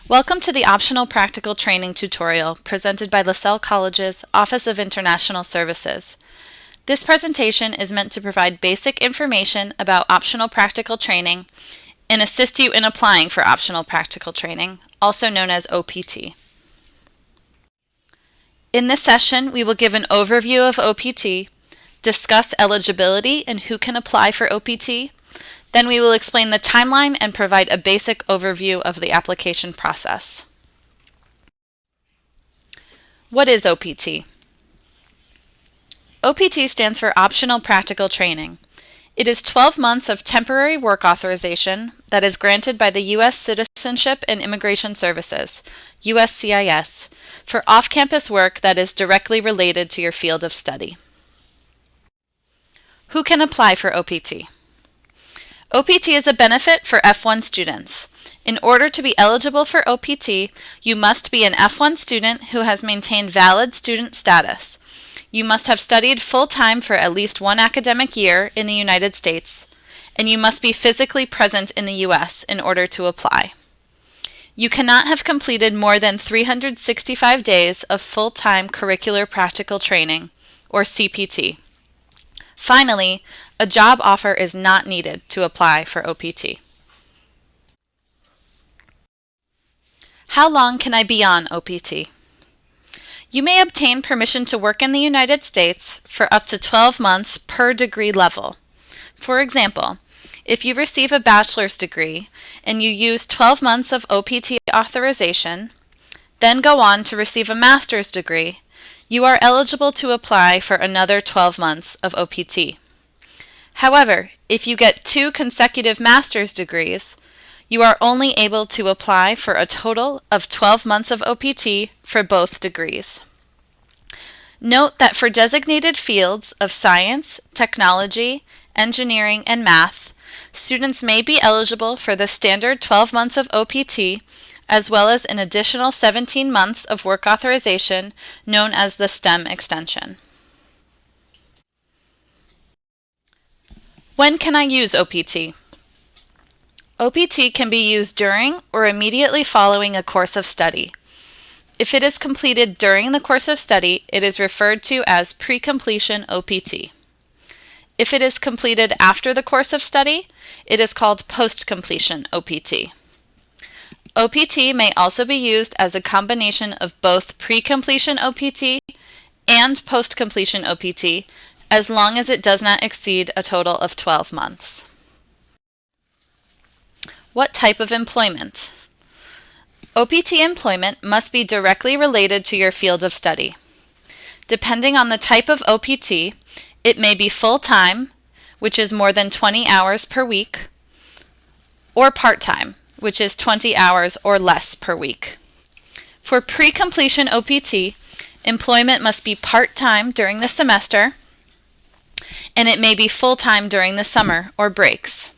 Welcome to the Optional Practical Training tutorial presented by LaSalle College's Office of International Services. This presentation is meant to provide basic information about optional practical training and assist you in applying for optional practical training, also known as OPT. In this session, we will give an overview of OPT, discuss eligibility and who can apply for OPT. Then we will explain the timeline and provide a basic overview of the application process. What is OPT? OPT stands for Optional Practical Training. It is 12 months of temporary work authorization that is granted by the U.S. Citizenship and Immigration Services, USCIS, for off-campus work that is directly related to your field of study. Who can apply for OPT? OPT is a benefit for F1 students. In order to be eligible for OPT, you must be an F1 student who has maintained valid student status. You must have studied full-time for at least one academic year in the United States, and you must be physically present in the U.S. in order to apply. You cannot have completed more than 365 days of full-time curricular practical training, or CPT. Finally, a job offer is not needed to apply for OPT. How long can I be on OPT? You may obtain permission to work in the United States for up to 12 months per degree level. For example, if you receive a bachelor's degree and you use 12 months of OPT authorization, then go on to receive a master's degree, you are eligible to apply for another 12 months of OPT. However, if you get 2 consecutive master's degrees, you are only able to apply for a total of 12 months of OPT for both degrees. Note that for designated fields of science, technology, engineering, and math, students may be eligible for the standard 12 months of OPT as well as an additional 17 months of work authorization known as the STEM extension. When can I use OPT? OPT can be used during or immediately following a course of study. If it is completed during the course of study, it is referred to as pre-completion OPT. If it is completed after the course of study, it is called post-completion OPT. OPT may also be used as a combination of both pre-completion OPT and post-completion OPT, as long as it does not exceed a total of 12 months. What type of employment? OPT employment must be directly related to your field of study. Depending on the type of OPT, it may be full-time, which is more than 20 hours per week, or part-time, which is 20 hours or less per week. For pre-completion OPT, employment must be part-time during the semester, and it may be full-time during the summer or breaks.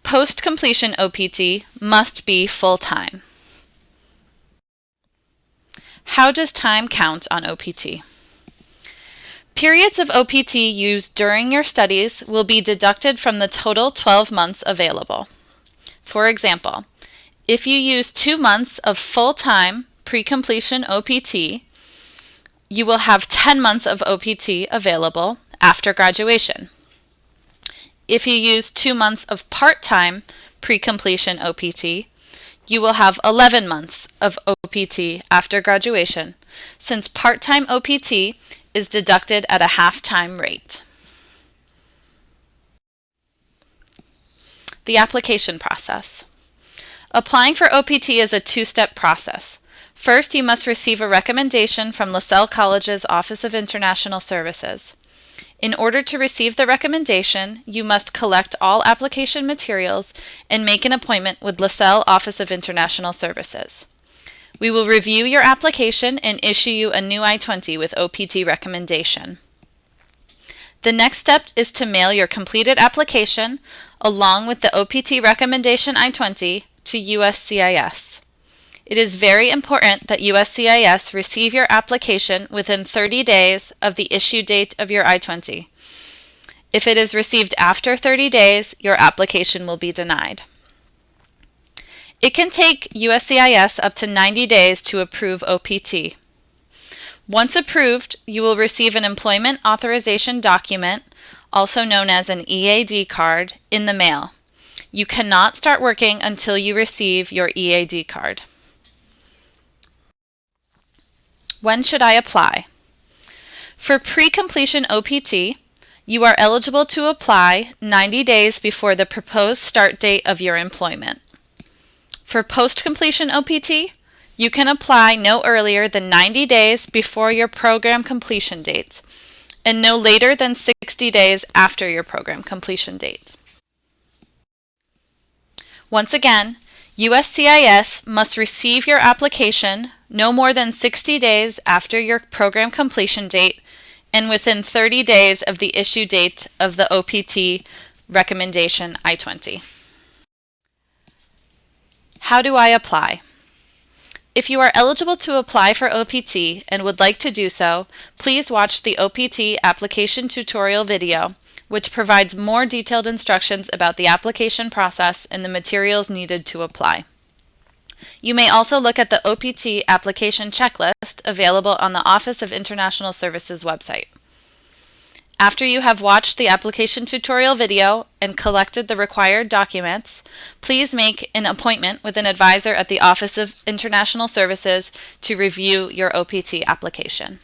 Post-completion OPT must be full-time. How does time count on OPT? Periods of OPT used during your studies will be deducted from the total 12 months available. For example, if you use 2 months of full-time pre-completion OPT, you will have 10 months of OPT available after graduation. If you use 2 months of part-time pre-completion OPT, you will have 11 months of OPT after graduation, since part-time OPT is deducted at a half-time rate. The application process. Applying for OPT is a 2-step process. First, you must receive a recommendation from LaSalle College's Office of International Services. In order to receive the recommendation, you must collect all application materials and make an appointment with LaSalle Office of International Services. We will review your application and issue you a new I-20 with OPT recommendation. The next step is to mail your completed application along with the OPT recommendation I-20 to USCIS. It is very important that USCIS receive your application within 30 days of the issue date of your I-20. If it is received after 30 days, your application will be denied. It can take USCIS up to 90 days to approve OPT. Once approved, you will receive an employment authorization document, also known as an EAD card, in the mail. You cannot start working until you receive your EAD card. When should I apply? For pre-completion OPT, you are eligible to apply 90 days before the proposed start date of your employment. For post-completion OPT, you can apply no earlier than 90 days before your program completion date, and no later than 60 days after your program completion date. Once again, USCIS must receive your application no more than 60 days after your program completion date and within 30 days of the issue date of the OPT recommendation I-20. How do I apply? If you are eligible to apply for OPT and would like to do so, please watch the OPT application tutorial video, which provides more detailed instructions about the application process and the materials needed to apply. You may also look at the OPT application checklist available on the Office of International Services website. After you have watched the application tutorial video and collected the required documents, please make an appointment with an advisor at the Office of International Services to review your OPT application.